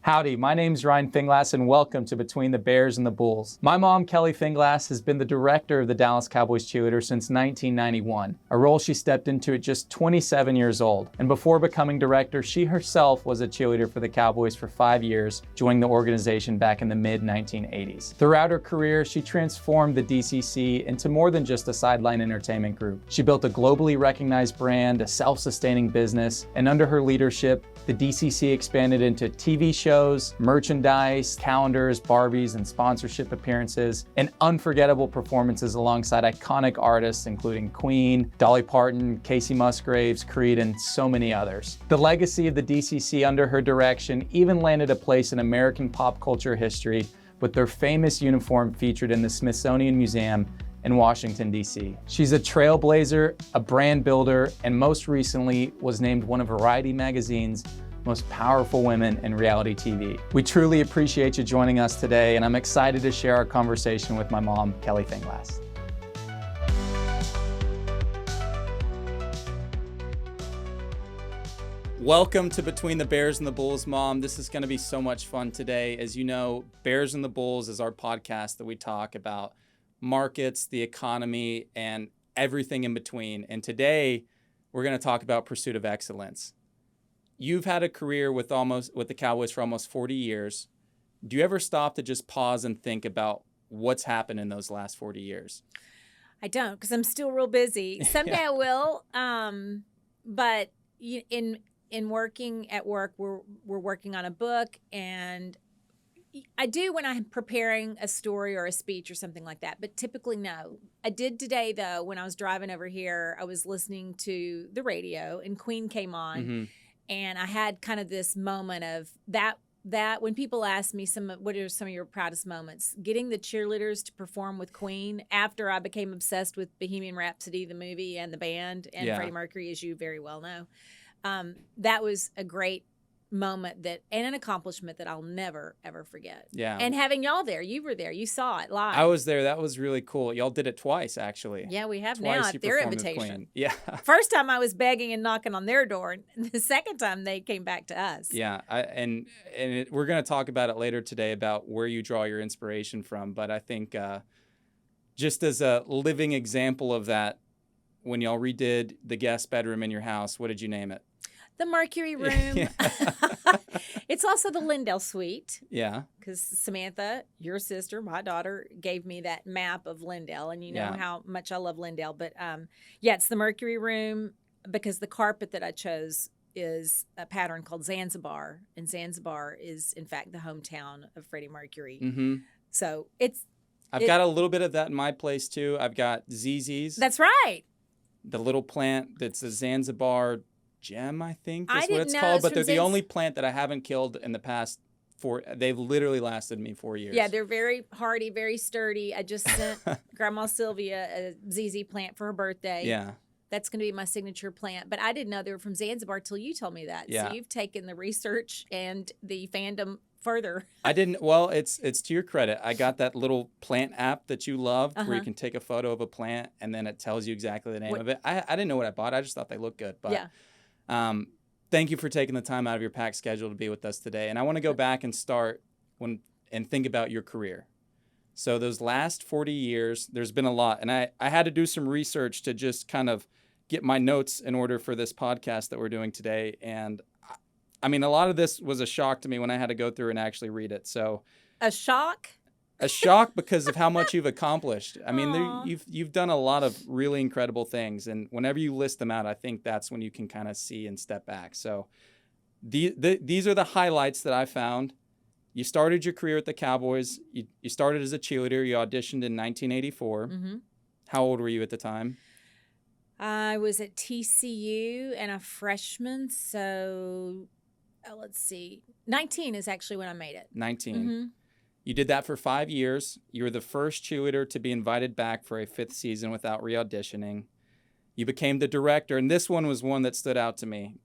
Howdy, my name's Ryan Finglass and welcome to Between the Bears and the Bulls. My mom, Kelli Finglass, has been the director of the Dallas Cowboys Cheerleaders since 1991, a role she stepped into at just 27 years old. And before becoming director, she herself was a cheerleader for the Cowboys for 5 years, joining the organization back in the mid-1980s. Throughout her career, she transformed the DCC into more than just a sideline entertainment group. She built a globally recognized brand, a self-sustaining business, and under her leadership, the DCC expanded into TV shows, merchandise, calendars, Barbies, and sponsorship appearances, and unforgettable performances alongside iconic artists including Queen, Dolly Parton, Casey Musgraves, Creed, and so many others. The legacy of the DCC under her direction even landed a place in American pop culture history with their famous uniform featured in the Smithsonian Museum in Washington, D.C. She's a trailblazer, a brand builder, and most recently was named one of Variety magazine's most powerful women in reality TV. We truly appreciate you joining us today, and I'm excited to share our conversation with my mom, Kelli Finglass. Welcome to Between the Bears and the Bulls, Mom. This is going to be so much fun today. As you know, Bears and the Bulls is our podcast that we talk about markets, the economy, and everything in between. And today, we're going to talk about pursuit of excellence. You've had a career with the Cowboys for almost 40 years. Do you ever stop to just pause and think about what's happened in those last 40 years? I don't, because I'm still real busy. Someday I will. But in working at work, we're working on a book, and I do when I'm preparing a story or a speech or something like that, but typically no. I did today, though, when I was driving over here, I was listening to the radio and Queen came on, and I had kind of this moment of that when people ask me what are some of your proudest moments, getting the cheerleaders to perform with Queen after I became obsessed with Bohemian Rhapsody, the movie, and the band, and Freddie Mercury, as you very well know. That was a great moment and an accomplishment that I'll never ever forget. Yeah. And having y'all there, you were there, you saw it live. I was there. That was really cool. Y'all did it twice, actually. Yeah, we have Twice now at their invitation. Yeah. First time I was begging and knocking on their door, and the second time they came back to us. Yeah, we're going to talk about it later today about where you draw your inspiration from. But I think just as a living example of that, when y'all redid the guest bedroom in your house, what did you name it? The Mercury Room. It's also the Lindell Suite. Yeah. Because Samantha, your sister, my daughter, gave me that map of Lindell, and you know how much I love Lindell. But it's the Mercury Room because the carpet that I chose is a pattern called Zanzibar, and Zanzibar is, in fact, the hometown of Freddie Mercury. Mm-hmm. So I've got a little bit of that in my place, too. I've got ZZ's. That's right. The little plant that's a Zanzibar gem, I think is what it's know called, but they're the only plant that I haven't killed in the past they've literally lasted me 4 years. Yeah, they're very hardy, very sturdy. I just sent Grandma Sylvia a ZZ plant for her birthday. Yeah. That's going to be my signature plant, but I didn't know they were from Zanzibar till you told me that. Yeah. So you've taken the research and the fandom further. I didn't. Well, it's to your credit. I got that little plant app that you loved where you can take a photo of a plant and then it tells you exactly the name of it. I didn't know what I bought. I just thought they looked good. But thank you for taking the time out of your packed schedule to be with us today. And I want to go back and start and think about your career. So those last 40 years, there's been a lot. And I had to do some research to just kind of get my notes in order for this podcast that we're doing today. And I mean, a lot of this was a shock to me when I had to go through and actually read it. So a shock? A shock because of how much you've accomplished. I mean, you've done a lot of really incredible things, and whenever you list them out, I think that's when you can kind of see and step back. So these are the highlights that I found. You started your career at the Cowboys. You started as a cheerleader. You auditioned in 1984. Mm-hmm. How old were you at the time? I was at TCU and a freshman, so let's see. 19 is actually when I made it. 19. Mm-hmm. You did that for 5 years. You were the first cheerleader to be invited back for a 5th season without re-auditioning. You became the director, and this one was one that stood out to me.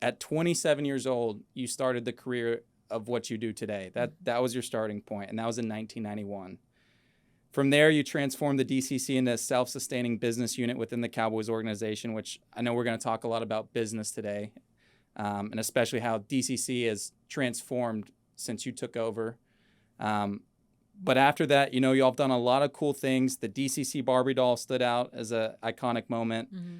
At 27 years old, you started the career of what you do today. That was your starting point, and that was in 1991. From there, you transformed the DCC into a self-sustaining business unit within the Cowboys organization, which I know we're going to talk a lot about business today, and especially how DCC has transformed since you took over. But after that, you know, y'all have done a lot of cool things. The DCC Barbie doll stood out as an iconic moment. Mm-hmm.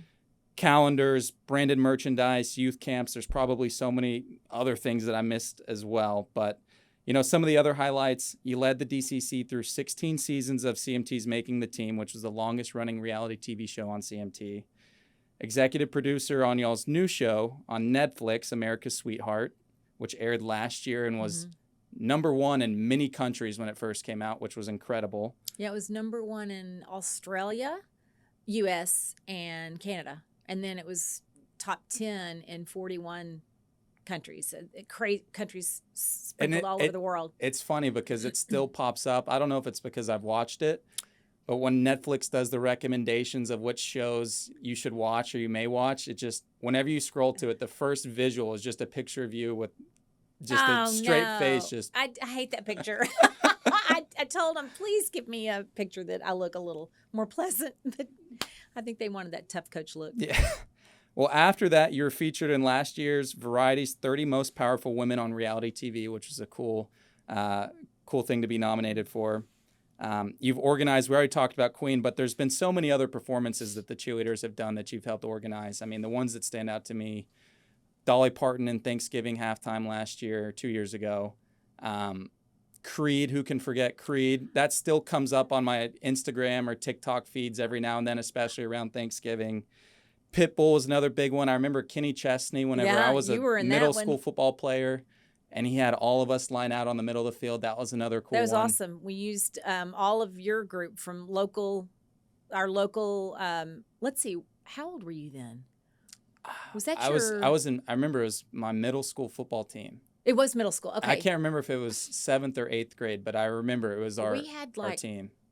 Calendars, branded merchandise, youth camps. There's probably so many other things that I missed as well. But, you know, some of the other highlights, you led the DCC through 16 seasons of CMT's Making the Team, which was the longest running reality TV show on CMT. Executive producer on y'all's new show on Netflix, America's Sweetheart, which aired last year and was #1 in many countries when it first came out, which was incredible. Yeah, it was #1 in Australia, US, and Canada. And then it was top 10 in 41 countries. Countries sprinkled all over the world. It's funny because it still pops up. I don't know if it's because I've watched it, but when Netflix does the recommendations of which shows you should watch or you may watch, it just, whenever you scroll to it, the first visual is just a picture of you with just a straight face. Just I hate that picture. I told them, please give me a picture that I look a little more pleasant. But I think they wanted that tough coach look. Yeah. Well, after that, you were featured in last year's Variety's 30 Most Powerful Women on Reality TV, which is a cool thing to be nominated for. You've organized, we already talked about Queen, but there's been so many other performances that the cheerleaders have done that you've helped organize. I mean, the ones that stand out to me, Dolly Parton in Thanksgiving halftime last year, 2 years ago. Creed, who can forget Creed? That still comes up on my Instagram or TikTok feeds every now and then, especially around Thanksgiving. Pitbull is another big one. I remember Kenny Chesney whenever I was a middle school football player, and he had all of us line out on the middle of the field. That was another cool one. That was awesome. We used all of your group from our local, let's see, how old were you then? Was that I remember it was my middle school football team. It was middle school. Okay. I can't remember if it was 7th or 8th grade, but I remember it was our team. We had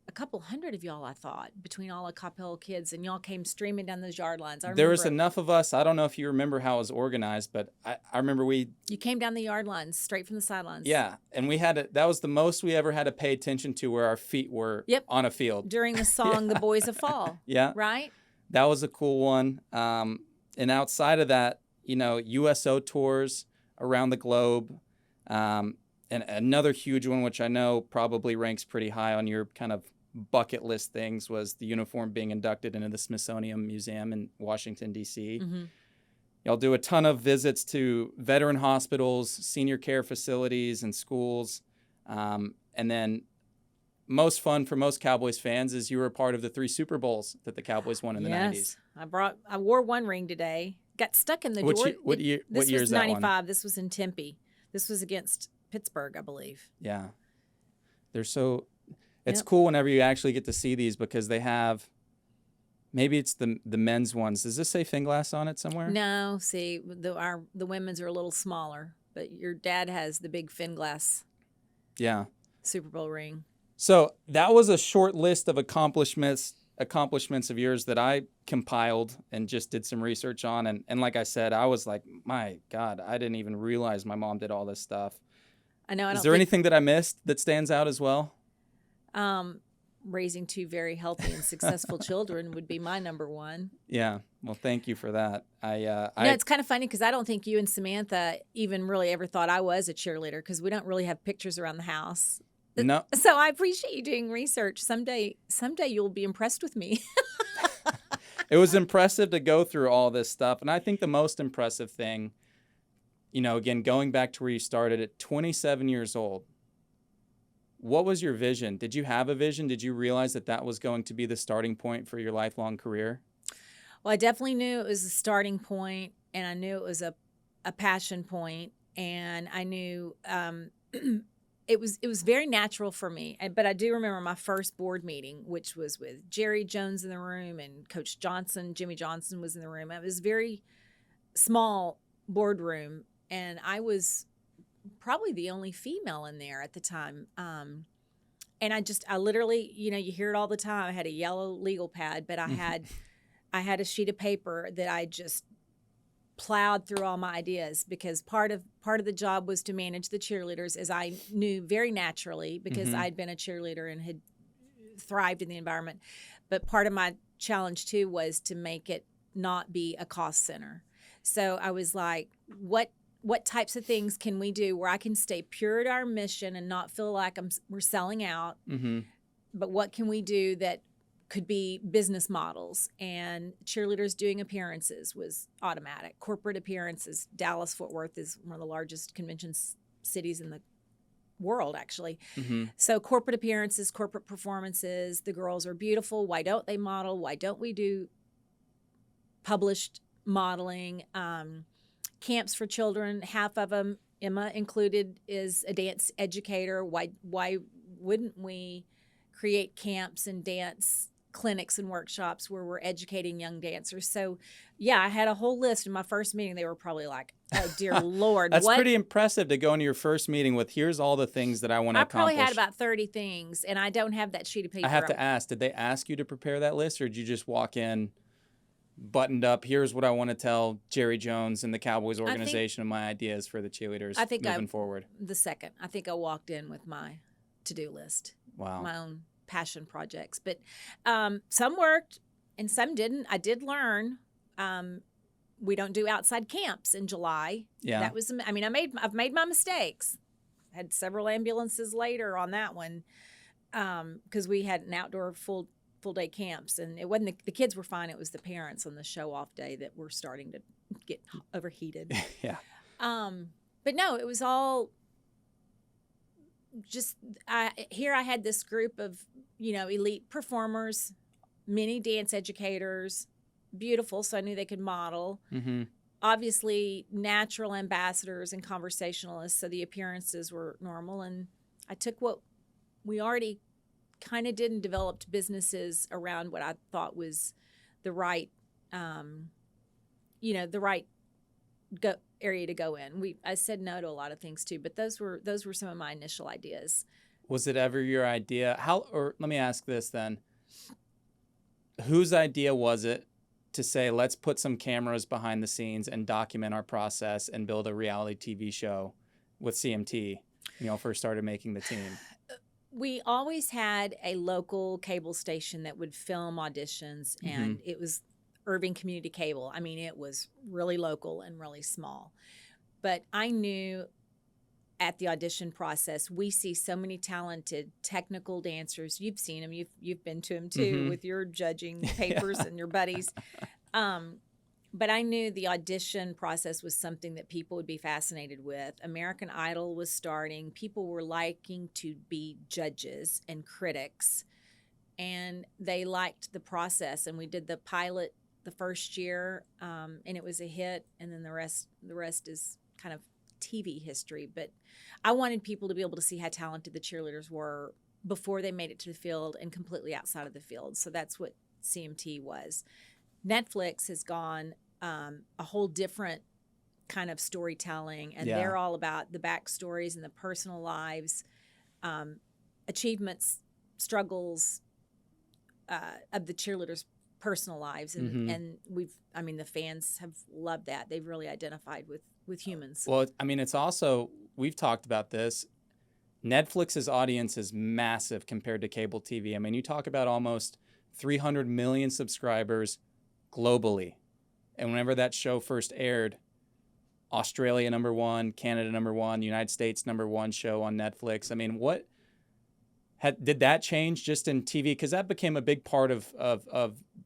a couple hundred of y'all, I thought, between all the Capel kids, and y'all came streaming down those yard lines. There was enough of us. I don't know if you remember how it was organized, but I remember You came down the yard lines, straight from the sidelines. Yeah, and that was the most we ever had to pay attention to, where our feet were on a field. During the song, The Boys of Fall. Yeah. Right? That was a cool one. And outside of that, you know, USO tours around the globe. And another huge one, which I know probably ranks pretty high on your kind of bucket list things, was the uniform being inducted into the Smithsonian Museum in Washington, D.C. Mm-hmm. Y'all do a ton of visits to veteran hospitals, senior care facilities, and schools. And then most fun for most Cowboys fans is you were a part of the 3 Super Bowls that the Cowboys won in the 90s. I wore one ring today. Got stuck in the door. What year is that one? This was 95. This was in Tempe. This was against Pittsburgh, I believe. Yeah. It's cool whenever you actually get to see these, because they have, maybe it's the men's ones. Does this say Finglass on it somewhere? No, see, the women's are a little smaller, but your dad has the big Finglass Super Bowl ring. So that was a short list of accomplishments of yours that I compiled and just did some research on. And like I said, I was like, my God, I didn't even realize my mom did all this stuff. I know. Is there anything that I missed that stands out as well? Raising 2 very healthy and successful children would be my #1. Yeah. Well, thank you for that. It's kind of funny because I don't think you and Samantha even really ever thought I was a cheerleader, because we don't really have pictures around the house. No. So I appreciate you doing research. Someday you'll be impressed with me. It was impressive to go through all this stuff. And I think the most impressive thing, you know, again, going back to where you started at 27 years old, what was your vision? Did you have a vision? Did you realize that was going to be the starting point for your lifelong career? Well, I definitely knew it was a starting point, and I knew it was a passion point, and I knew it was very natural for me. But I do remember my first board meeting, which was with Jerry Jones in the room, and Coach Johnson, Jimmy Johnson, was in the room. It was a very small boardroom, and I was probably the only female in there at the time. And I literally, you know, you hear it all the time. I had a yellow legal pad, but I had a sheet of paper that I just plowed through all my ideas, because part of the job was to manage the cheerleaders, as I knew very naturally, because I'd been a cheerleader and had thrived in the environment. But part of my challenge too was to make it not be a cost center. So I was like, what what types of things can we do where I can stay pure to our mission and not feel like we're selling out, but what can we do that could be business models? And cheerleaders doing appearances was automatic. Corporate appearances, Dallas Fort Worth is one of the largest convention cities in the world, actually. So corporate appearances, corporate performances, the girls are beautiful. Why don't they model? Why don't we do published modeling? Camps for children, half of them, Emma included, is a dance educator. Why wouldn't we create camps and dance clinics and workshops where we're educating young dancers? So, yeah, I had a whole list in my first meeting. They were probably like, oh, dear Lord. That's pretty impressive to go into your first meeting with, here's all the things that I want to accomplish. I probably had about 30 things, and I don't have that sheet of paper. I have to ask, did they ask you to prepare that list, or did you just walk in buttoned up, here's what I want to tell Jerry Jones and the Cowboys organization and my ideas for the cheerleaders moving forward? The second. I think I walked in with my to-do list. Wow. My own passion projects. But some worked and some didn't. I did learn we don't do outside camps in July. Yeah. That was, I mean, I've made my mistakes. Had several ambulances later on that one because we had an outdoor full day camps, and it wasn't the kids were fine. It was the parents on the show off day that were starting to get overheated. Yeah. But no, it was all just here I had this group of, elite performers, many dance educators, beautiful, so I knew they could model. Obviously natural ambassadors and conversationalists, so the appearances were normal, and I took what we already kind of did and developed businesses around what I thought was the right, the right area to go in. I said no to a lot of things too, but those were some of my initial ideas. Was it ever your idea? Or let me ask this then. Whose idea was it to say, let's put some cameras behind the scenes and document our process and build a reality TV show with CMT, first started making the team? We always had a local cable station that would film auditions, and it was Irving Community Cable. I mean, it was really local and really small. But I knew at the audition process, we see so many talented technical dancers. You've seen them. You've been to them too with your judging papers and your buddies. But I knew the audition process was something that people would be fascinated with. American Idol was starting. People were liking to be judges and critics, and they liked the process. And we did the pilot the first year, and it was a hit. And then the rest is kind of TV history. But I wanted people to be able to see how talented the cheerleaders were before they made it to the field and completely outside of the field. So that's what CMT was. Netflix has gone a whole different kind of storytelling, and they're all about the backstories and the personal lives, achievements, struggles of the cheerleaders' personal lives, and the fans have loved that. They've really identified with humans. Well, I mean, it's also, we've talked about this, Netflix's audience is massive compared to cable TV. I mean, you talk about almost 300 million subscribers globally. And whenever that show first aired, Australia #1, Canada #1, United States #1 show on Netflix. I mean, did that change just in TV? Because that became a big part of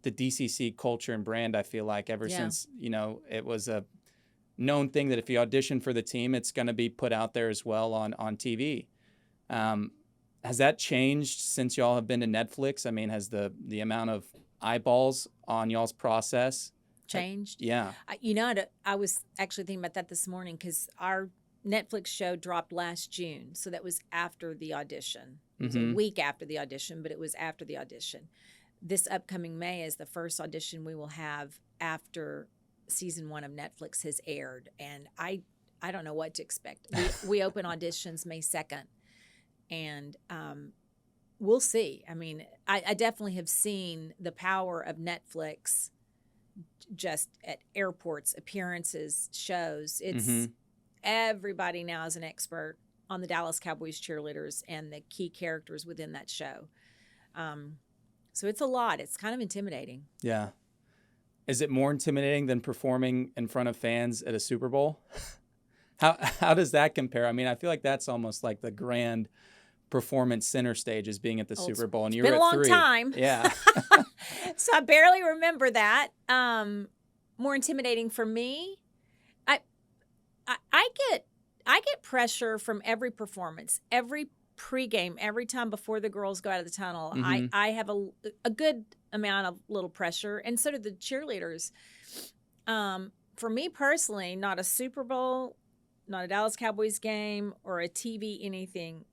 the DCC culture and brand, I feel like, ever since, it was a known thing that if you audition for the team, it's going to be put out there as well on TV. Has that changed since y'all have been to Netflix? I mean, has the amount of eyeballs on y'all's process changed? Yeah. I was actually thinking about that this morning because our Netflix show dropped last June. So that was after the audition. It was a week after the audition, but it was after the audition. This upcoming May is the first audition we will have after season 1 of Netflix has aired. And I don't know what to expect. We open auditions May 2nd. And we'll see. I mean, I definitely have seen the power of Netflix just at airports, appearances, shows. It's everybody now is an expert on the Dallas Cowboys Cheerleaders and the key characters within that show. So it's a lot. It's kind of intimidating. Yeah. Is it more intimidating than performing in front of fans at a Super Bowl? How does that compare? I mean, I feel like that's almost like the grand performance center stage is being at the Super Bowl, and you were been at a long 3. time. Yeah. So I barely remember that. More intimidating for me. I get pressure from every performance, every pregame, every time before the girls go out of the tunnel. Mm-hmm. I have a good amount of little pressure, and so do the cheerleaders. For me personally, not a Super Bowl, not a Dallas Cowboys game, or a TV anything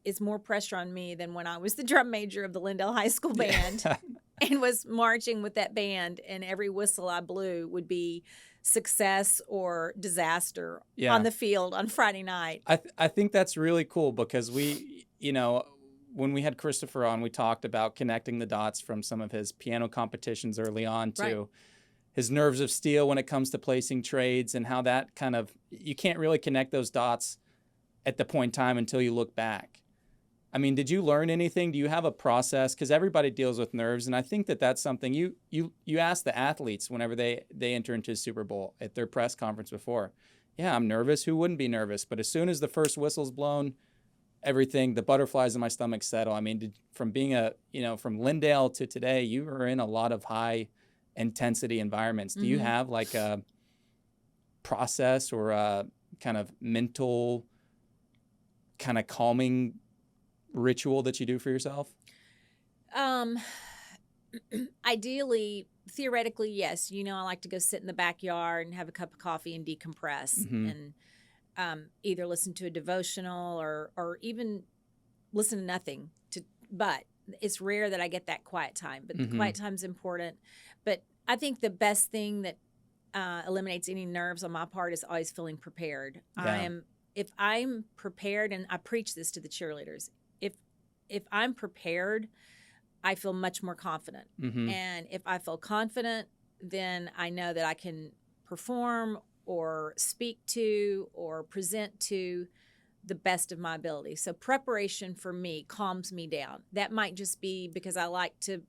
is more pressure on me than when I was the drum major of the Lindale High School band and was marching with that band, and every whistle I blew would be success or disaster on the field on Friday night. I think that's really cool because we, when we had Christopher on, we talked about connecting the dots from some of his piano competitions early on to his nerves of steel when it comes to placing trades, and how that kind of, you can't really connect those dots at the point in time until you look back. I mean, did you learn anything? Do you have a process? Because everybody deals with nerves, and I think that that's something you ask the athletes whenever they enter into a Super Bowl at their press conference before. Yeah, I'm nervous. Who wouldn't be nervous? But as soon as the first whistle's blown, everything, the butterflies in my stomach settle. I mean, from being from Lindale to today, you were in a lot of high intensity environments. Do you have like a process or a kind of mental kind of calming ritual that you do for yourself? Ideally, theoretically, yes. I like to go sit in the backyard and have a cup of coffee and decompress, and either listen to a devotional or even listen to nothing. But it's rare that I get that quiet time. But the quiet time is important. But I think the best thing that eliminates any nerves on my part is always feeling prepared. Yeah. If I'm prepared, and I preach this to the cheerleaders, if I'm prepared, I feel much more confident. And if I feel confident, then I know that I can perform or speak to or present to the best of my ability. So preparation for me calms me down. That might just be because I like to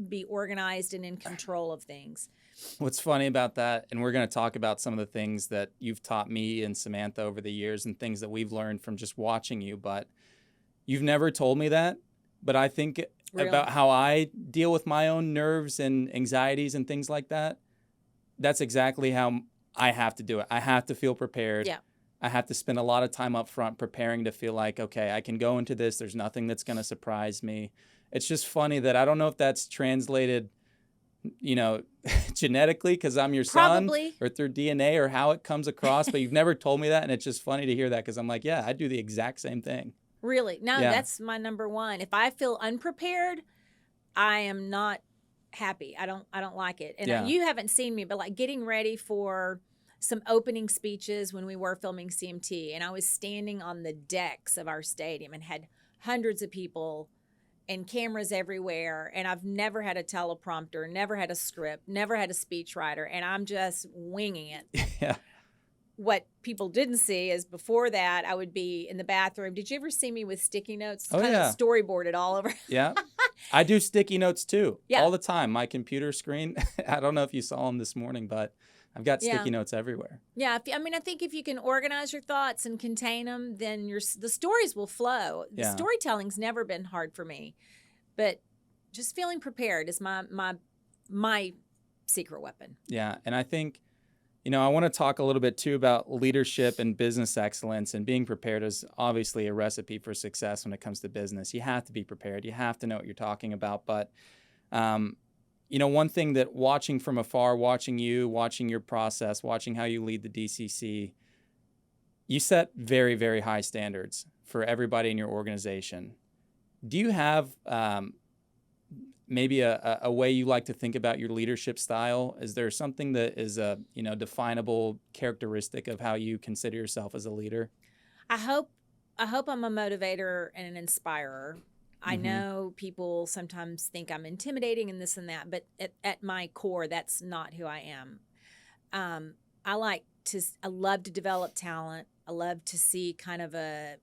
be organized and in control of things. What's funny about that, and we're going to talk about some of the things that you've taught me and Samantha over the years and things that we've learned from just watching you, but you've never told me that. But I think about how I deal with my own nerves and anxieties and things like that. That's exactly how I have to do it. I have to feel prepared. Yeah. I have to spend a lot of time up front preparing to feel like, okay, I can go into this. There's nothing that's going to surprise me. It's just funny that I don't know if that's translated, genetically because I'm your son, or through DNA, or how it comes across. But you've never told me that, and it's just funny to hear that because I'm like, yeah, I do the exact same thing. Really? No, that's my number one. If I feel unprepared, I am not happy. I don't like it. And you haven't seen me, but like getting ready for some opening speeches when we were filming CMT, and I was standing on the decks of our stadium and had hundreds of people and cameras everywhere, and I've never had a teleprompter, never had a script, never had a speechwriter, and I'm just winging it. Yeah. What people didn't see is before that, I would be in the bathroom. Did you ever see me with sticky notes? Oh, kind of storyboarded all over. Yeah. I do sticky notes too, all the time. My computer screen, I don't know if you saw them this morning, but I've got sticky notes everywhere. Yeah. I think if you can organize your thoughts and contain them, then the stories will flow. The storytelling's never been hard for me, but just feeling prepared is my secret weapon. Yeah. And I think, I want to talk a little bit too about leadership and business excellence, and being prepared is obviously a recipe for success when it comes to business. You have to be prepared. You have to know what you're talking about. But, one thing that watching from afar, watching your process, watching how you lead the DCC, you set very, very high standards for everybody in your organization. Do you have maybe a way you like to think about your leadership style? Is there something that is a definable characteristic of how you consider yourself as a leader? I hope I'm a motivator and an inspirer. I know people sometimes think I'm intimidating and this and that, but at my core, that's not who I am. I love to develop talent. I love to see kind of a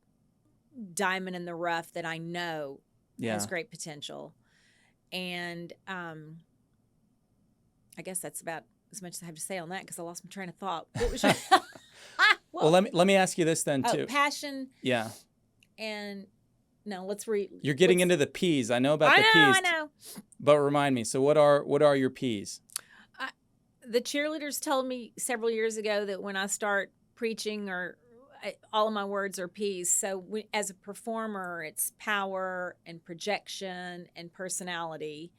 diamond in the rough that I know has great potential. And I guess that's about as much as I have to say on that because I lost my train of thought. What was your Well, let me ask you this then too. Passion. Yeah. And no, let's read. You're getting into the P's. I know about the P's. I know. But remind me. So what are your P's? The cheerleaders told me several years ago that when I start preaching, all of my words are P's. So as a performer, it's power and projection and personality.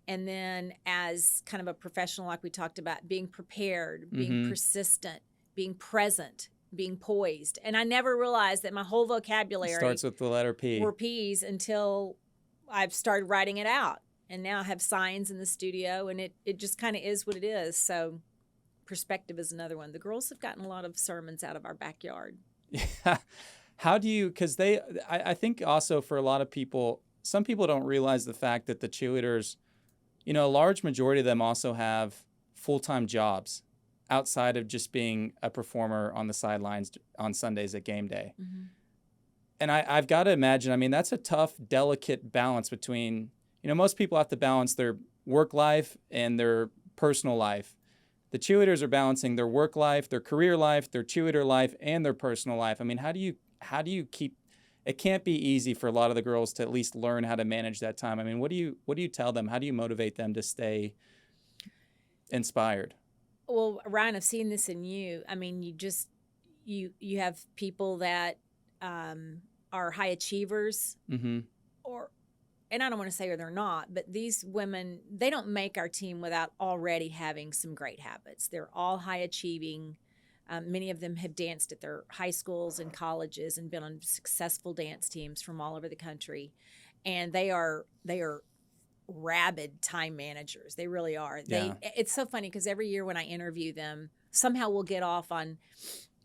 And then as kind of a professional, like we talked about, being prepared, being persistent, being present, being poised. And I never realized that my whole vocabulary starts with the letter P. Were P's until I've started writing it out. And now I have signs in the studio, and it just kind of is what it is. So perspective is another one. The girls have gotten a lot of sermons out of our backyard. Yeah. How do you, because I think also for a lot of people, some people don't realize the fact that the cheerleaders, a large majority of them also have full-time jobs outside of just being a performer on the sidelines on Sundays at game day. Mm-hmm. And I've got to imagine, that's a tough, delicate balance between, most people have to balance their work life and their personal life. The cheerleaders are balancing their work life, their career life, their cheerleader life, and their personal life. How do you keep, it can't be easy for a lot of the girls to at least learn how to manage that time. What do you tell them? How do you motivate them to stay inspired? Well, Ryan, I've seen this in you. You have people that are high achievers, and I don't want to say they're not, but these women, they don't make our team without already having some great habits. They're all high achieving. Many of them have danced at their high schools and colleges and been on successful dance teams from all over the country, and they are rabid time managers. They really are. Yeah. It's so funny because every year when I interview them, somehow we'll get off on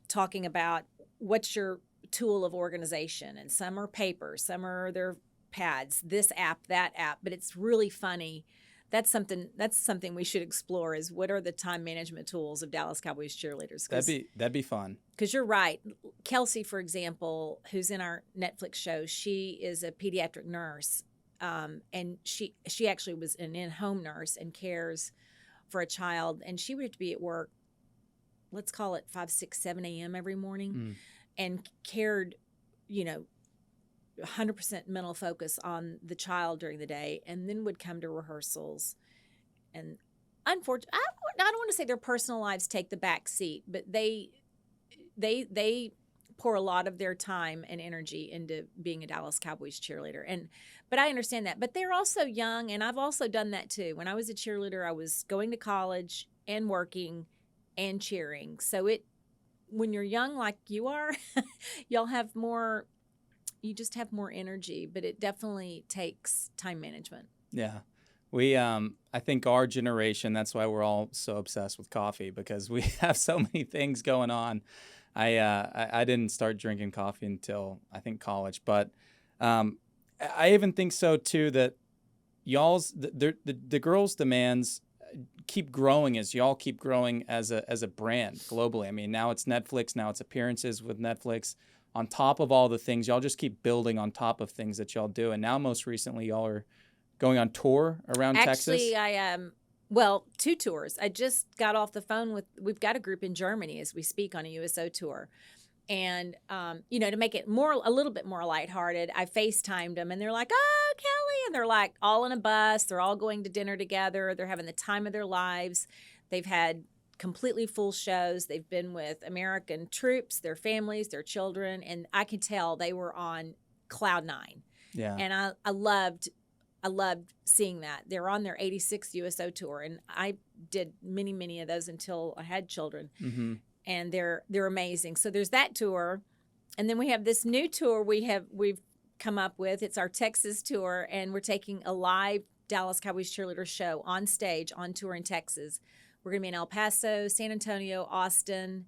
talking about what's your tool of organization, and some are paper, some are their pads, this app, that app. But it's really funny. That's something we should explore, is what are the time management tools of Dallas Cowboys cheerleaders. That'd be fun. Because you're right. Kelsey, for example, who's in our Netflix show, she is a pediatric nurse. And she actually was an in-home nurse and cares for a child. And she would have to be at work, let's call it 5, 6, 7 a.m. every morning, and cared, 100% mental focus on the child during the day, and then would come to rehearsals. And unfortunately, I don't want to say their personal lives take the back seat, but they pour a lot of their time and energy into being a Dallas Cowboys cheerleader. But I understand that. But they're also young, and I've also done that too. When I was a cheerleader, I was going to college and working and cheering. So when you're young like you are, you just have more energy, but it definitely takes time management. Yeah. We, I think our generation, that's why we're all so obsessed with coffee, because we have so many things going on. I didn't start drinking coffee until I think college, but I even think so too that the girls' demands keep growing as y'all keep growing as a brand globally. Now it's Netflix, now it's appearances with Netflix. On top of all the things, y'all just keep building on top of things that y'all do, and now most recently y'all are going on tour around Texas. Actually, I am. Well, 2 tours. I just got off the phone we've got a group in Germany as we speak on a USO tour. And, to make it a little bit more lighthearted, I FaceTimed them, and they're like, oh, Kelly. And they're like all in a bus. They're all going to dinner together. They're having the time of their lives. They've had completely full shows. They've been with American troops, their families, their children. And I could tell they were on cloud 9. Yeah. And I loved seeing that. They're on their 86th USO tour, and I did many, many of those until I had children. Mm-hmm. And they're amazing. So there's that tour, and then we have this new tour we've come up with. It's our Texas tour, and we're taking a live Dallas Cowboys cheerleader show on stage on tour in Texas. We're going to be in El Paso, San Antonio, Austin,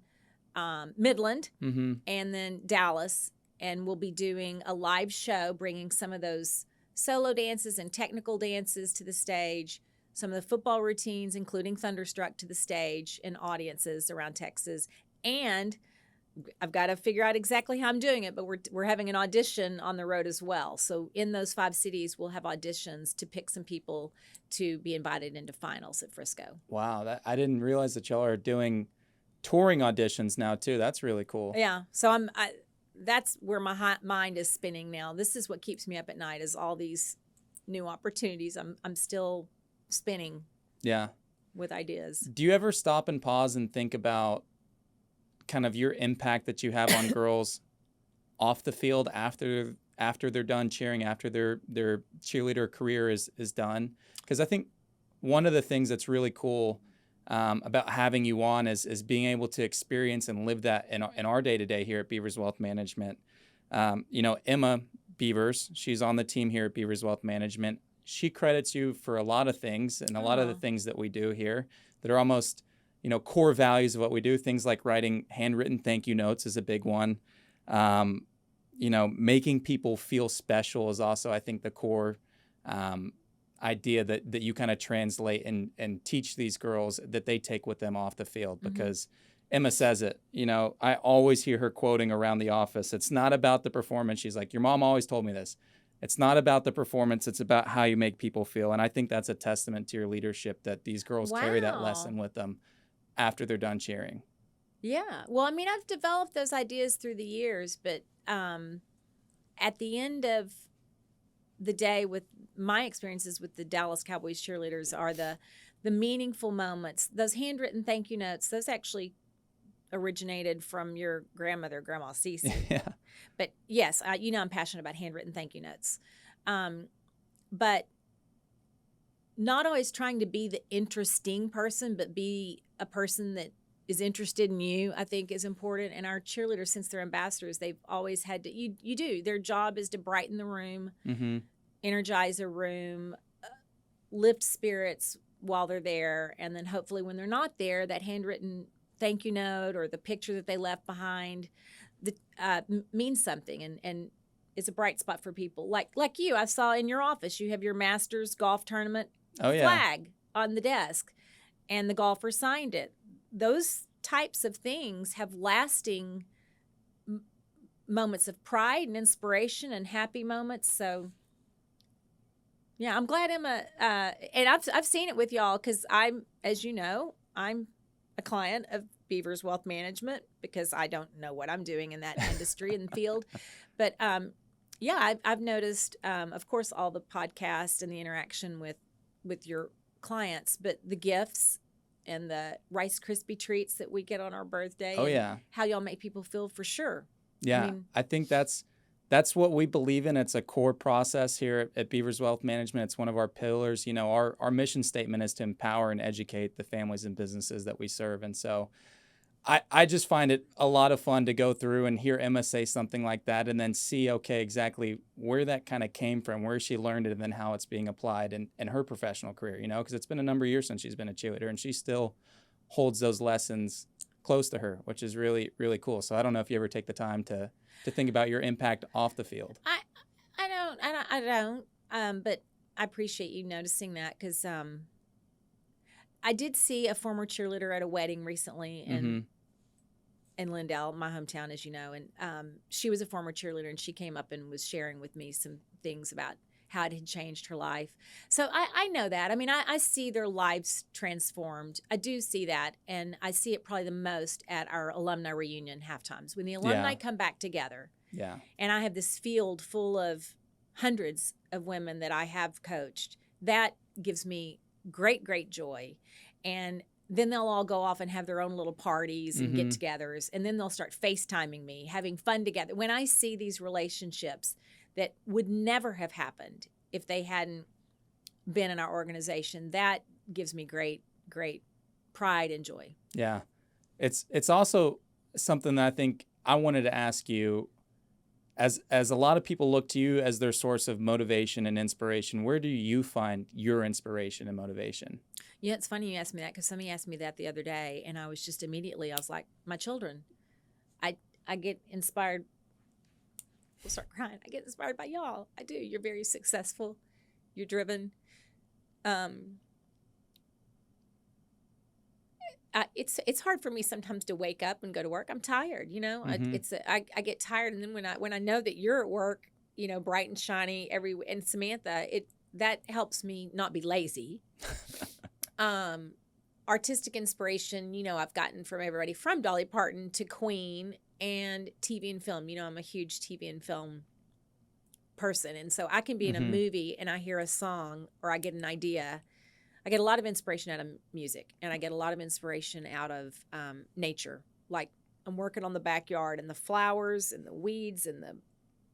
Midland, and then Dallas, and we'll be doing a live show, bringing some of those solo dances and technical dances to the stage, some of the football routines, including Thunderstruck, to the stage and audiences around Texas. And I've got to figure out exactly how I'm doing it, but we're having an audition on the road as well. So in those 5 cities, we'll have auditions to pick some people to be invited into finals at Frisco. Wow, I didn't realize that y'all are doing touring auditions now too. That's really cool. Yeah. So that's where my mind is spinning now. This is what keeps me up at night, is all these new opportunities. I'm still spinning. Yeah. With ideas. Do you ever stop and pause and think about kind of your impact that you have on girls off the field after they're done cheering, after their cheerleader career is done? Because I think one of the things that's really cool about having you on is being able to experience and live that in our day-to-day here at Beavers Wealth Management. Emma Beavers, she's on the team here at Beavers Wealth Management. She credits you for a lot of things, and a lot of the things that we do here that are almost, core values of what we do. Things like writing handwritten thank you notes is a big one. Making people feel special is also, I think, the core idea that you kind of translate and teach these girls that they take with them off the field. Because Emma says it, I always hear her quoting around the office. It's not about the performance. She's like, your mom always told me this. It's not about the performance. It's about how you make people feel. And I think that's a testament to your leadership, that these girls carry that lesson with them after they're done cheering. Yeah. Well, I mean, I've developed those ideas through the years, but at the end of the day, with my experiences with the Dallas Cowboys Cheerleaders, are the meaningful moments. Those handwritten thank you notes, those actually originated from your grandmother, Grandma Cece. Yeah. But yes, I'm passionate about handwritten thank you notes. But not always trying to be the interesting person, but be a person that is interested in you, I think, is important. And our cheerleaders, since they're ambassadors, they've always had to, you do, their job is to brighten the room, energize a room, lift spirits while they're there. And then hopefully when they're not there, that handwritten thank you note or the picture that they left behind means something and is a bright spot for people. Like you, I saw in your office, you have your Masters golf tournament flag on the desk, and the golfer signed it. Those types of things have lasting moments of pride and inspiration and happy moments. So, yeah, I'm glad Emma, and I've seen it with y'all, because as you know, I'm a client of Beavers Wealth Management, because I don't know what I'm doing in that industry and field. But I've noticed, of course, all the podcasts and the interaction with your clients, but the gifts and the Rice Krispie treats that we get on our birthday. Oh, yeah. How y'all make people feel, for sure. Yeah, I think that's what we believe in. It's a core process here at Beavers Wealth Management. It's one of our pillars. Our mission statement is to empower and educate the families and businesses that we serve. And so I just find it a lot of fun to go through and hear Emma say something like that, and then see, exactly where that kind of came from, where she learned it, and then how it's being applied in her professional career, because it's been a number of years since she's been a cheerleader, and she still holds those lessons close to her, which is really, really cool. So I don't know if you ever take the time to think about your impact off the field. I don't, but I appreciate you noticing that, because I did see a former cheerleader at a wedding recently in Lindell, my hometown, as you know, and she was a former cheerleader, and she came up and was sharing with me some things about how it had changed her life. So I know that. I mean, I see their lives transformed. I do see that, and I see it probably the most at our alumni reunion halftimes, when the alumni come back together. Yeah. And I have this field full of hundreds of women that I have coached. That gives me great, great joy. And then they'll all go off and have their own little parties and get-togethers, and then they'll start FaceTiming me, having fun together. When I see these relationships that would never have happened if they hadn't been in our organization, that gives me great, great pride and joy. Yeah. It's also something that I think I wanted to ask you, as a lot of people look to you as their source of motivation and inspiration, where do you find your inspiration and motivation? Yeah, it's funny you asked me that, because somebody asked me that the other day, and I was just immediately, I was like, my children. I get inspired. We'll start crying. I get inspired by y'all. I do. You're very successful. You're driven. It's hard for me sometimes to wake up and go to work. I'm tired, I get tired, and then when I know that you're at work, bright and shiny and Samantha, that helps me not be lazy. Our artistic inspiration, I've gotten from everybody from Dolly Parton to Queen and TV and film. I'm a huge TV and film person. And so I can be in a movie and I hear a song or I get an idea. I get a lot of inspiration out of music, and I get a lot of inspiration out of nature. Like I'm working on the backyard and the flowers and the weeds and the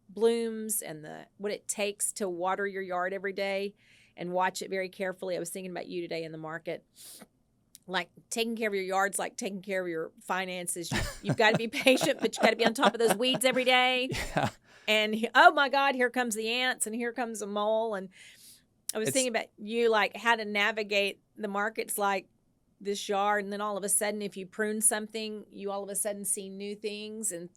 blooms and what it takes to water your yard every day and watch it very carefully. I was thinking about you today in the market. Like taking care of your yard's like taking care of your finances. You've got to be patient, but you got to be on top of those weeds every day. Yeah. And oh my God, here comes the ants and here comes a mole. And I was thinking about you, like how to navigate the markets like this yard. And then all of a sudden, if you prune something, you all of a sudden see new things. And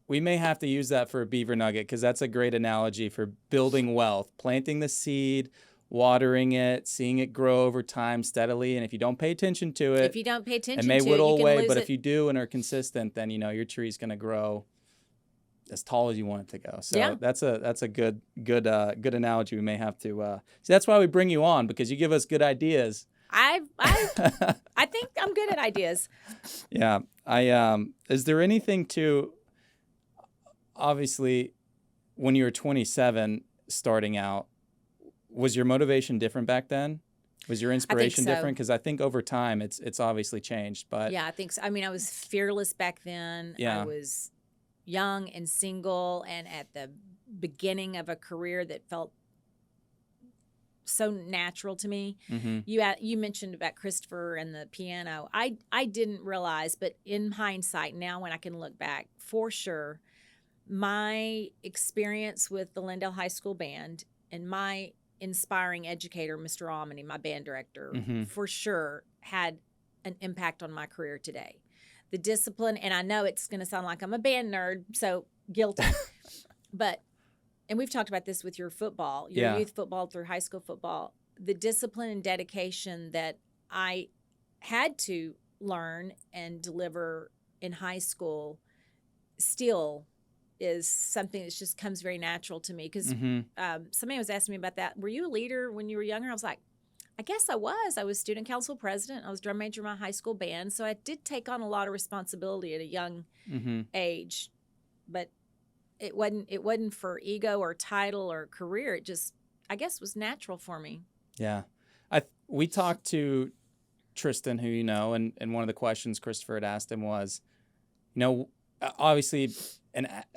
we may have to use that for a beaver nugget, because that's a great analogy for building wealth, planting the seed, watering it, seeing it grow over time steadily. And if you don't pay attention to it, it may whittle away. But if you do and are consistent, then your tree's going to grow as tall as you want it to go. So that's a good analogy. We may have to see. That's why we bring you on, because you give us good ideas. I think I'm good at ideas. Yeah. Is there anything to, obviously, when you were 27 starting out, was your motivation different back then? Was your inspiration different? Because I think over time it's obviously changed. But yeah, I think so. I mean, I was fearless back then. Yeah. I was young and single and at the beginning of a career that felt so natural to me. Mm-hmm. You mentioned about Christopher and the piano. I didn't realize, but in hindsight now when I can look back, for sure, my experience with the Lindale High School Band and my inspiring educator, Mr. Almany, my band director, for sure had an impact on my career today. The discipline, and I know it's going to sound like I'm a band nerd, so guilty. And we've talked about this with your football, your youth football through high school football, the discipline and dedication that I had to learn and deliver in high school still is something that just comes very natural to me. Because somebody was asking me about that. Were you a leader when you were younger? I was like, I guess I was. I was student council president. I was drum major in my high school band. So I did take on a lot of responsibility at a young age. But it wasn't for ego or title or career. It just, I guess, was natural for me. Yeah. We talked to Tristan, who you know, and one of the questions Christopher had asked him was, obviously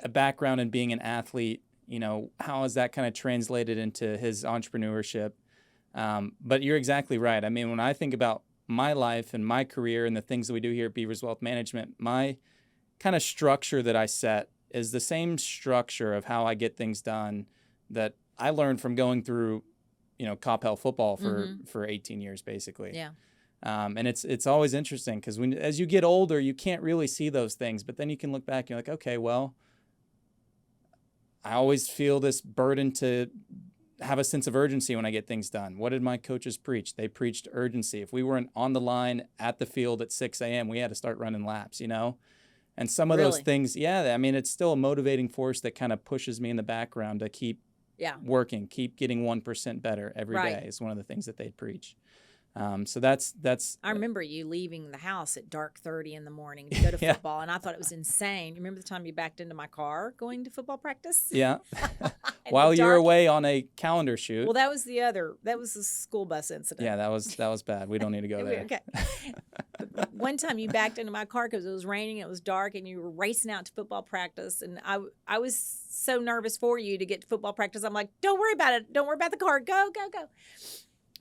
a background in being an athlete, how has that kind of translated into his entrepreneurship? But you're exactly right. I mean, when I think about my life and my career and the things that we do here at Beavers Wealth Management, my kind of structure that I set is the same structure of how I get things done that I learned from going through, Coppell football for 18 years, basically. Yeah. And it's always interesting because as you get older, you can't really see those things, but then you can look back and you're like, okay, well, I always feel this burden to have a sense of urgency when I get things done. What did my coaches preach? They preached urgency. If we weren't on the line at the field at 6 a.m., we had to start running laps, And some of those things, it's still a motivating force that kind of pushes me in the background to keep working, keep getting 1% better every day is one of the things that they preach. So that's. I remember you leaving the house at dark 30 in the morning to go to football, and I thought it was insane. You remember the time you backed into my car going to football practice? Yeah. While you were away on a calendar shoot. Well, that was the school bus incident. Yeah, that was bad. We don't need to go there. Okay. One time you backed into my car because it was raining, it was dark, and you were racing out to football practice, and I was so nervous for you to get to football practice. I'm like, don't worry about it. Don't worry about the car. Go, go, go.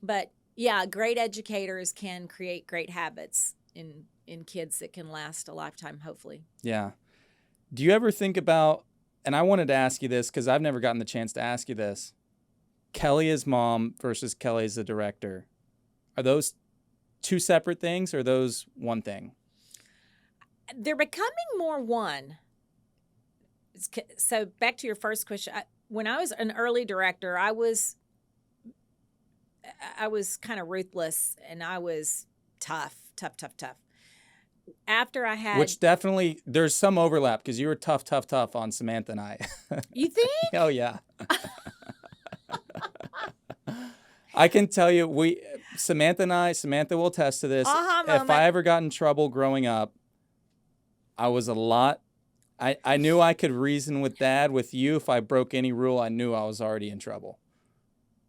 But yeah, great educators can create great habits in kids that can last a lifetime, hopefully. Yeah. Do you ever think about, and I wanted to ask you this because I've never gotten the chance to ask you this, Kelli as mom versus Kelli as the director. Are those two separate things or are those one thing? They're becoming more one. So back to your first question. When I was an early director, I was kind of ruthless and I was tough. After I had... Which definitely, there's some overlap because you were tough on Samantha and I. You think? Oh, yeah. I can tell you, Samantha will attest to this. Aha If moment. I ever got in trouble growing up, I was a lot. I knew I could reason with Dad. With you, if I broke any rule, I knew I was already in trouble.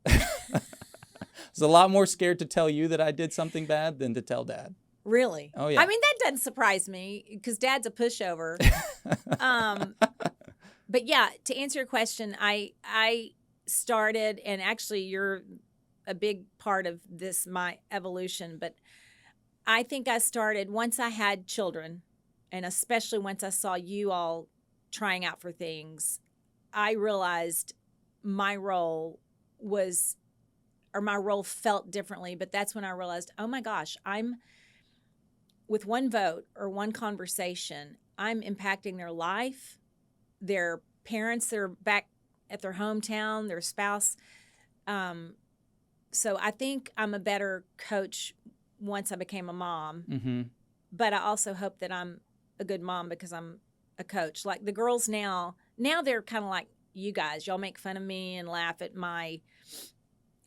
I was a lot more scared to tell you that I did something bad than to tell Dad. Really? Oh, yeah. I mean, that doesn't surprise me because Dad's a pushover. But yeah, to answer your question, I started, and actually you're a big part of this, my evolution, but I think I started once I had children, and especially once I saw you all trying out for things, I realized my role felt differently, but that's when I realized, oh my gosh, with one vote or one conversation, I'm impacting their life, their parents that are back at their hometown, their spouse. So I think I'm a better coach once I became a mom. Mm-hmm. But I also hope that I'm a good mom because I'm a coach. Like the girls now they're kind of like you guys. Y'all make fun of me and laugh at my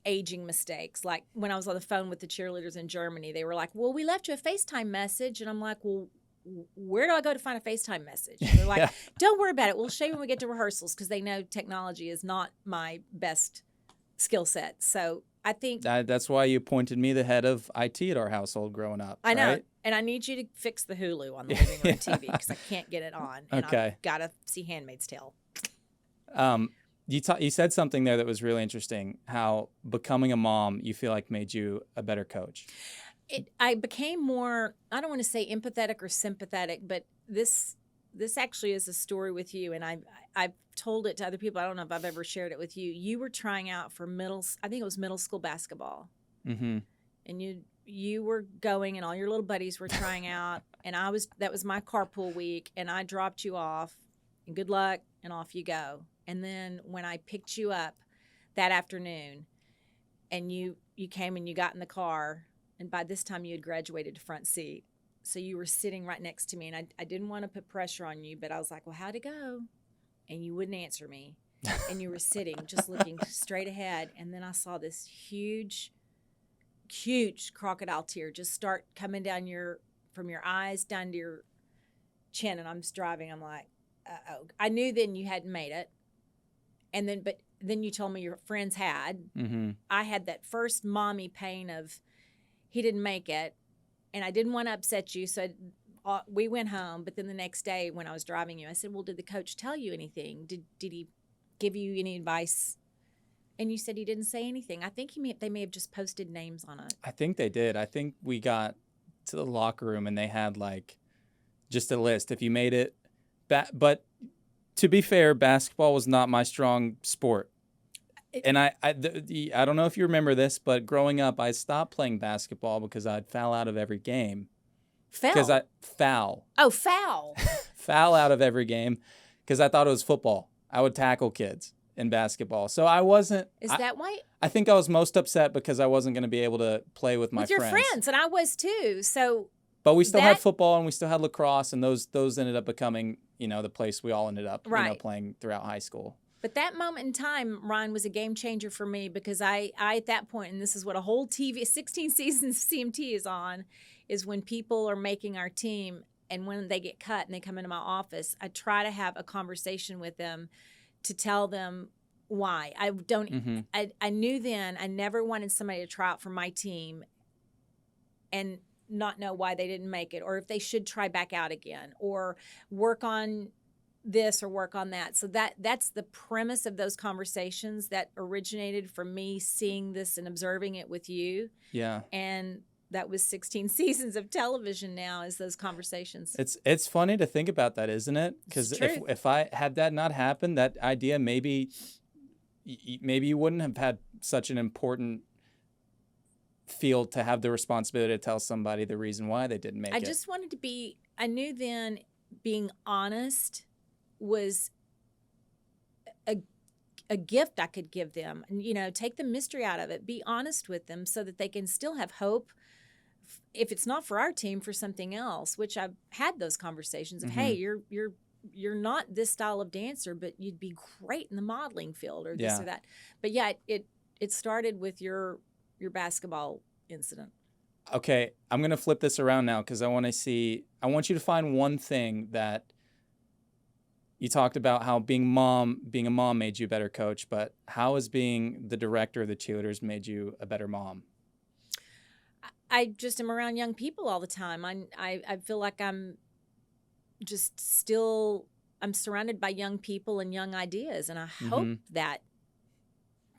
aging mistakes. Like when I was on the phone with the cheerleaders in Germany, they were like, well, we left you a FaceTime message. And I'm like, well, where do I go to find a FaceTime message? They're like, Yeah. Don't worry about it. We'll show you when we get to rehearsals, because they know technology is not my best skill set. So I think That's why you appointed me the head of IT at our household growing up. I know. Right? And I need you to fix the Hulu on the living room TV because I can't get it on. And Okay. I've got to see Handmaid's Tale. You said something there that was really interesting, how becoming a mom, you feel like made you a better coach. I became more, I don't want to say empathetic or sympathetic, but this actually is a story with you, and I've told it to other people. I don't know if I've ever shared it with you. You were trying out for I think it was middle school basketball. Mm-hmm. And you were going, and all your little buddies were trying out, and that was my carpool week, and I dropped you off, and good luck, and off you go. And then when I picked you up that afternoon, and you came and you got in the car, and by this time you had graduated to front seat. So you were sitting right next to me, and I didn't want to put pressure on you, but I was like, well, how'd it go? And you wouldn't answer me. And you were sitting just looking straight ahead. And then I saw this huge crocodile tear just start coming down from your eyes down to your chin. And I'm just driving. I'm like, uh-oh. I knew then you hadn't made it. But then you told me your friends had. Mm-hmm. I had that first mommy pain of he didn't make it. And I didn't want to upset you, so we went home. But then the next day when I was driving you, I said, well, did the coach tell you anything? Did he give you any advice? And you said he didn't say anything. I think they may have just posted names on it. I think they did. I think we got to the locker room and they had like just a list. If you made it, but to be fair, basketball was not my strong sport. And I don't know if you remember this, but growing up, I stopped playing basketball because I'd foul out of every game. Foul. Oh, foul. Foul out of every game because I thought it was football. I would tackle kids in basketball. So I wasn't. Is that why? I think I was most upset because I wasn't going to be able to play with my friends. With your friends, and I was too. So. But we still had football and we still had lacrosse, and those ended up becoming, the place we all ended up, playing throughout high school. But that moment in time, Ryan, was a game changer for me because I at that point, and this is what a whole 16 seasons CMT is on, is when people are making our team and when they get cut and they come into my office, I try to have a conversation with them to tell them why. I don't. Mm-hmm. I knew then I never wanted somebody to try out for my team and not know why they didn't make it, or if they should try back out again, or work on this or work on that. So that's the premise of those conversations that originated from me seeing this and observing it with you. Yeah. And that was 16 seasons of television now, is those conversations. It's funny to think about that, isn't it? Because if I had that not happened, that idea, maybe you wouldn't have had such an important field to have the responsibility to tell somebody the reason why they didn't make it. I just wanted to I knew then being honest was a gift I could give them. And, take the mystery out of it. Be honest with them so that they can still have hope, if it's not for our team, for something else, which I've had those conversations of, hey, you're not this style of dancer, but you'd be great in the modeling field or this or that. But yeah, it started with your basketball incident. Okay, I'm going to flip this around now because I want you to find one thing that you talked about how being a mom made you a better coach, but how has being the director of the cheerleaders made you a better mom? I just am around young people all the time. I feel like I'm surrounded by young people and young ideas, and I hope that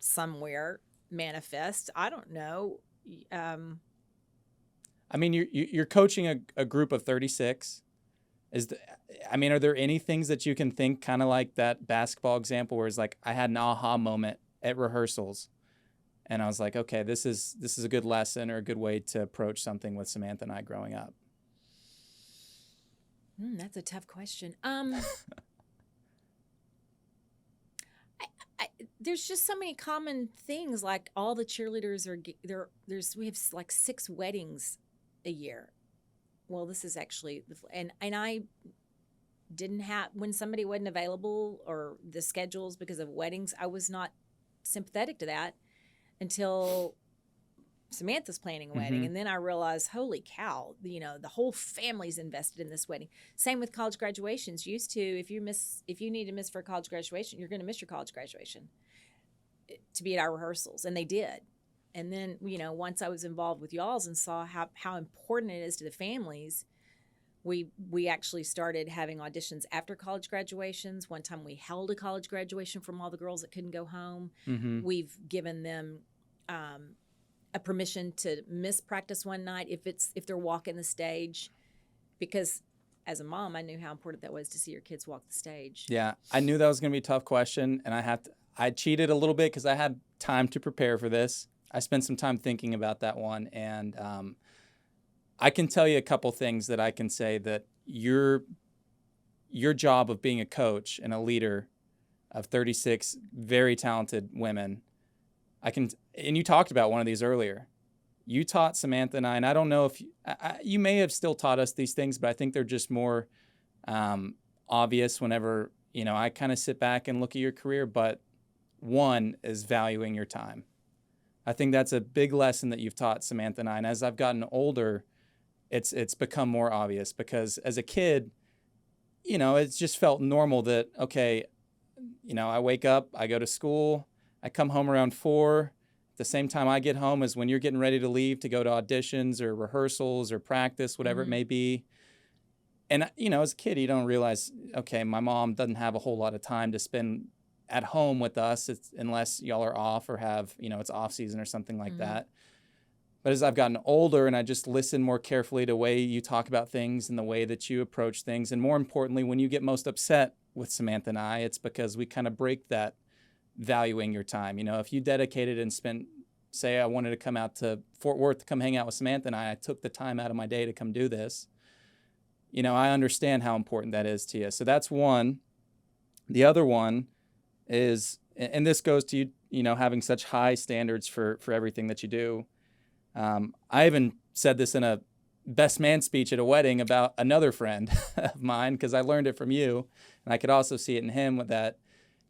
somewhere manifests. I don't know. I mean, you're coaching a group of 36. Are there any things that you can think, kind of like that basketball example where it's like I had an aha moment at rehearsals and I was like, okay, this is a good lesson or a good way to approach something with Samantha and I growing up? That's a tough question. There's just so many common things. Like all the cheerleaders we have like 6 weddings a year. Well, this is actually, and I didn't have, when somebody wasn't available or the schedules because of weddings, I was not sympathetic to that until Samantha's planning a wedding. And then I realized, holy cow, the whole family's invested in this wedding. Same with college graduations. Used to, if you need to miss for a college graduation, you're going to miss your college graduation to be at our rehearsals. And they did. And then, once I was involved with y'all's and saw how important it is to the families, we actually started having auditions after college graduations. One time we held a college graduation from all the girls that couldn't go home. We've given them a permission to miss practice one night if they're walking the stage, because as a mom, I knew how important that was to see your kids walk the stage. Yeah, I knew that was going to be a tough question, and I cheated a little bit because I had time to prepare for this. I spent some time thinking about that one, and I can tell you a couple things that I can say that your job of being a coach and a leader of 36 very talented women, and you talked about one of these earlier. You taught Samantha and I, and I don't know if you may have still taught us these things, but I think they're just more obvious whenever, I kind of sit back and look at your career. But one is valuing your time. I think that's a big lesson that you've taught Samantha and I. And as I've gotten older, it's become more obvious, because as a kid, it's just felt normal that, okay, I wake up, I go to school, I come home around 4. At the same time I get home is when you're getting ready to leave to go to auditions or rehearsals or practice, whatever it may be. And, as a kid, you don't realize, okay, my mom doesn't have a whole lot of time to spend at home with us unless y'all are off or have, it's off season or something like that. But as I've gotten older and I just listen more carefully to the way you talk about things and the way that you approach things, and more importantly, when you get most upset with Samantha and I, it's because we kind of break that valuing your time. If you dedicated and spent, say I wanted to come out to Fort Worth to come hang out with Samantha and I took the time out of my day to come do this, I understand how important that is to you. So that's one. The other one is, and this goes to you, having such high standards for everything that you do. I even said this in a best man speech at a wedding about another friend of mine, because I learned it from you, and I could also see it in him, with that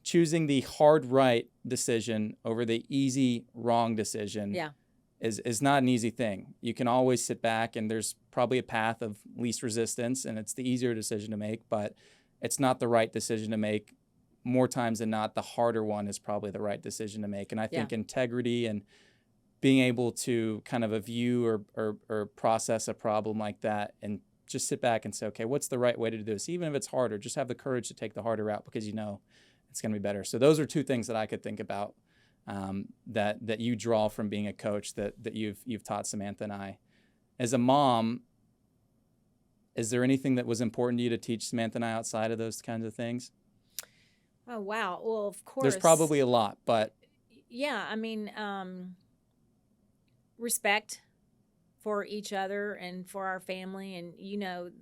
choosing the hard right decision over the easy wrong decision is not an easy thing. You can always sit back, and there's probably a path of least resistance, and it's the easier decision to make, but it's not the right decision to make. More times than not, the harder one is probably the right decision to make. And I think integrity and being able to kind of view or process a problem like that and just sit back and say, okay, what's the right way to do this? Even if it's harder, just have the courage to take the harder route, because it's going to be better. So those are 2 things that I could think about that you draw from being a coach that you've taught Samantha and I. As a mom, is there anything that was important to you to teach Samantha and I outside of those kinds of things? Oh, wow. Well, of course. There's probably a lot, but. Yeah, respect for each other and for our family. And,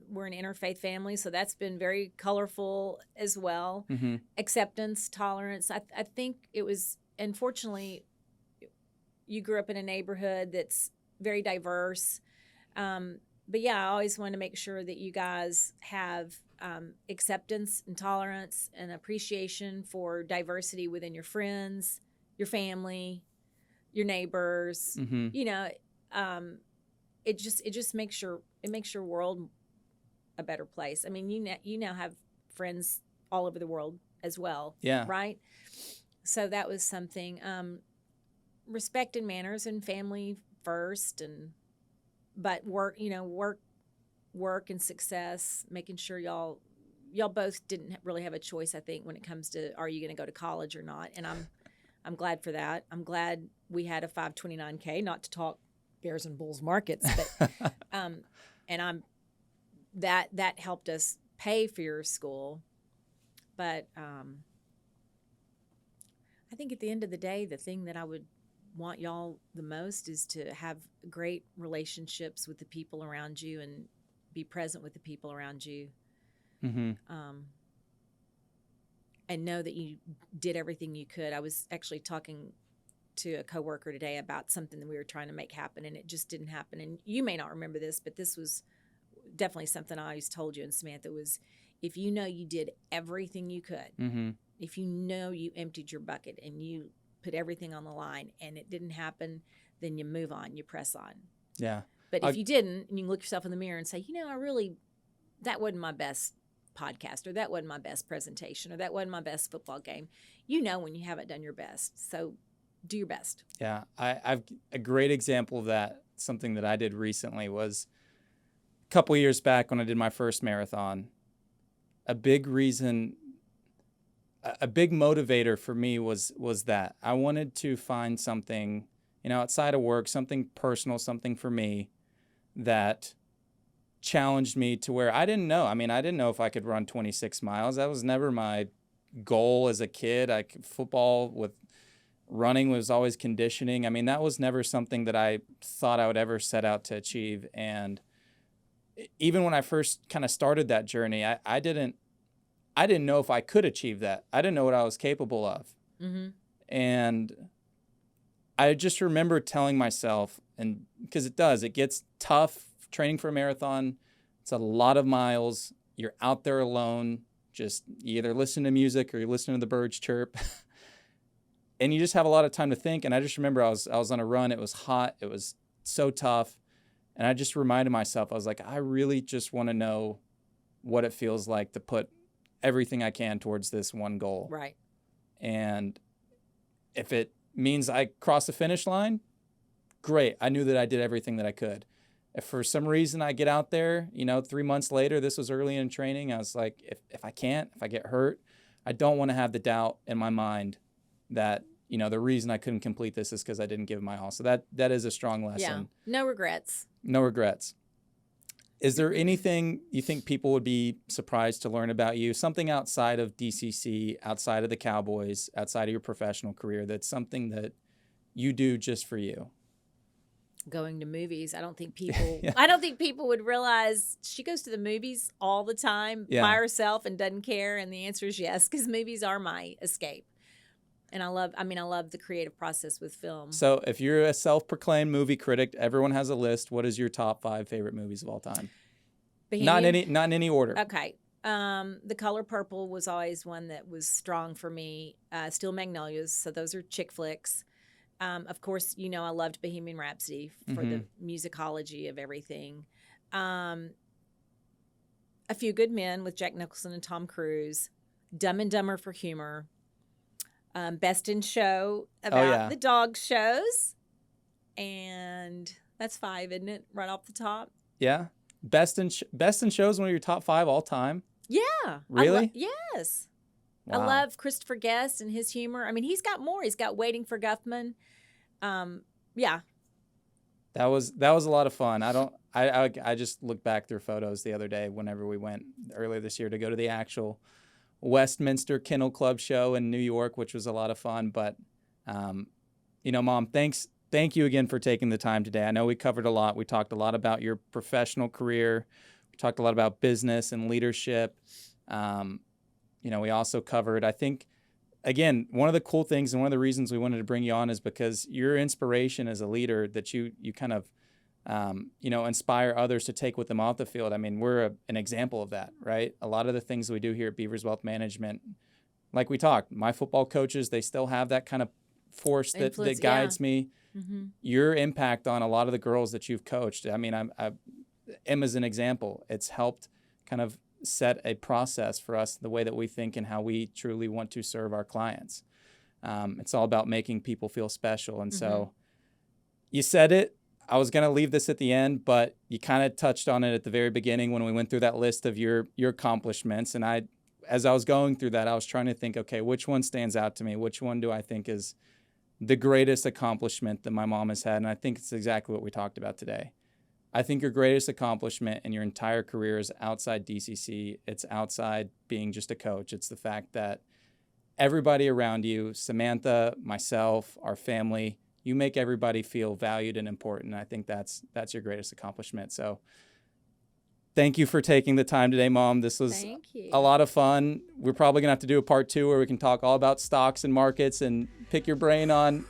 we're an interfaith family, so that's been very colorful as well. Acceptance, tolerance. I think it was, unfortunately, you grew up in a neighborhood that's very diverse. But yeah, I always want to make sure that you guys have acceptance and tolerance and appreciation for diversity within your friends, your family, your neighbors. it just makes your world a better place. I mean, you now have friends all over the world as well. Yeah. Right. So that was something. Respect and manners and family first, but work and success. Making sure y'all both didn't really have a choice. I think when it comes to are you going to go to college or not, and I'm glad for that. I'm glad we had a 529K. Not to talk Bears and Bulls markets, but and that helped us pay for your school. But I think at the end of the day, the thing that I would want y'all the most is to have great relationships with the people around you and be present with the people around you. Mm-hmm. And know that you did everything you could. I was actually talking to a coworker today about something that we were trying to make happen, and it just didn't happen. And you may not remember this, but this was definitely something I always told you and Samantha was, if you know you did everything you could, Mm-hmm. if you know you emptied your bucket and you put everything on the line and it didn't happen, then you move on, you press on. Yeah. But if you didn't, and you look yourself in the mirror and say, that wasn't my best podcast, or that wasn't my best presentation, or that wasn't my best football game, when you haven't done your best. So do your best. Yeah. I've a great example of that. Something that I did recently was a couple years back when I did my first marathon. A big motivator for me was that I wanted to find something, outside of work, something personal, something for me that challenged me to where I didn't know. I mean, I didn't know if I could run 26 miles. That was never my goal as a kid. Football with running was always conditioning. I mean, that was never something that I thought I would ever set out to achieve. And even when I first kind of started that journey, I didn't know if I could achieve that. I didn't know what I was capable of. Mm-hmm. And I just remember telling myself, and because it gets tough training for a marathon. It's a lot of miles. You're out there alone. Just you either listen to music or you listen to the birds chirp. And you just have a lot of time to think. And I just remember I was on a run. It was hot. It was so tough. And I just reminded myself, I was like, I really just want to know what it feels like to put everything I can towards this one goal. Right. And if it means I cross the finish line, great. I knew that I did everything that I could. If for some reason I get out there, 3 months later, this was early in training, I was like, if I get hurt, I don't want to have the doubt in my mind that, the reason I couldn't complete this is because I didn't give my all. So that is a strong lesson. Yeah. No regrets. No regrets. Is there anything you think people would be surprised to learn about you? Something outside of DCC, outside of the Cowboys, outside of your professional career, that's something that you do just for you? Going to movies. I don't think people would realize she goes to the movies all the time by herself and doesn't care. And the answer is yes, because movies are my escape. And I love the creative process with film. So if you're a self-proclaimed movie critic, everyone has a list. What is your top 5 favorite movies of all time? Not in any order. Okay. The Color Purple was always one that was strong for me. Steel Magnolias. So those are chick flicks. Of course, I loved Bohemian Rhapsody for the musicology of everything. A Few Good Men with Jack Nicholson and Tom Cruise. Dumb and Dumber for humor. Best in Show about the dog shows. And that's 5, isn't it? Right off the top. Yeah. Best in Show is one of your top 5 all time? Yeah. Really? Yes. Wow. I love Christopher Guest and his humor. I mean, he's got more. He's got Waiting for Guffman. Yeah. That was a lot of fun. I just looked back through photos the other day whenever we went earlier this year to go to the actual Westminster Kennel Club show in New York, which was a lot of fun. But, Mom, thank you again for taking the time today. I know we covered a lot. We talked a lot about your professional career. We talked a lot about business and leadership. We also covered, I think, again, one of the cool things and one of the reasons we wanted to bring you on is because your inspiration as a leader that you kind of, inspire others to take with them off the field. I mean, we're an example of that, right? A lot of the things we do here at Beavers Wealth Management, like we talked, my football coaches, they still have that kind of force that guides me. your impact on a lot of the girls that you've coached. I mean, Emma's an example. It's helped kind of set a process for us, the way that we think and how we truly want to serve our clients. It's all about making people feel special. And so you said it. I was going to leave this at the end, but you kind of touched on it at the very beginning when we went through that list of your accomplishments. And as I was going through that, I was trying to think, okay, which one stands out to me? Which one do I think is the greatest accomplishment that my mom has had? And I think it's exactly what we talked about today. I think your greatest accomplishment in your entire career is outside DCC. It's outside being just a coach. It's the fact that everybody around you, Samantha, myself, our family, you make everybody feel valued and important. I think that's your greatest accomplishment. So thank you for taking the time today, Mom. This was a lot of fun. We're probably going to have to do a part 2 where we can talk all about stocks and markets and pick your brain on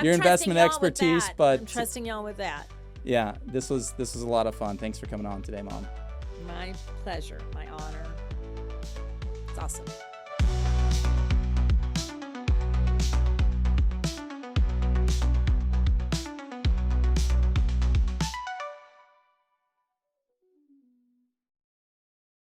your investment expertise. But I'm trusting y'all with that. Yeah, this was a lot of fun. Thanks for coming on today, Mom. My pleasure, my honor. It's awesome.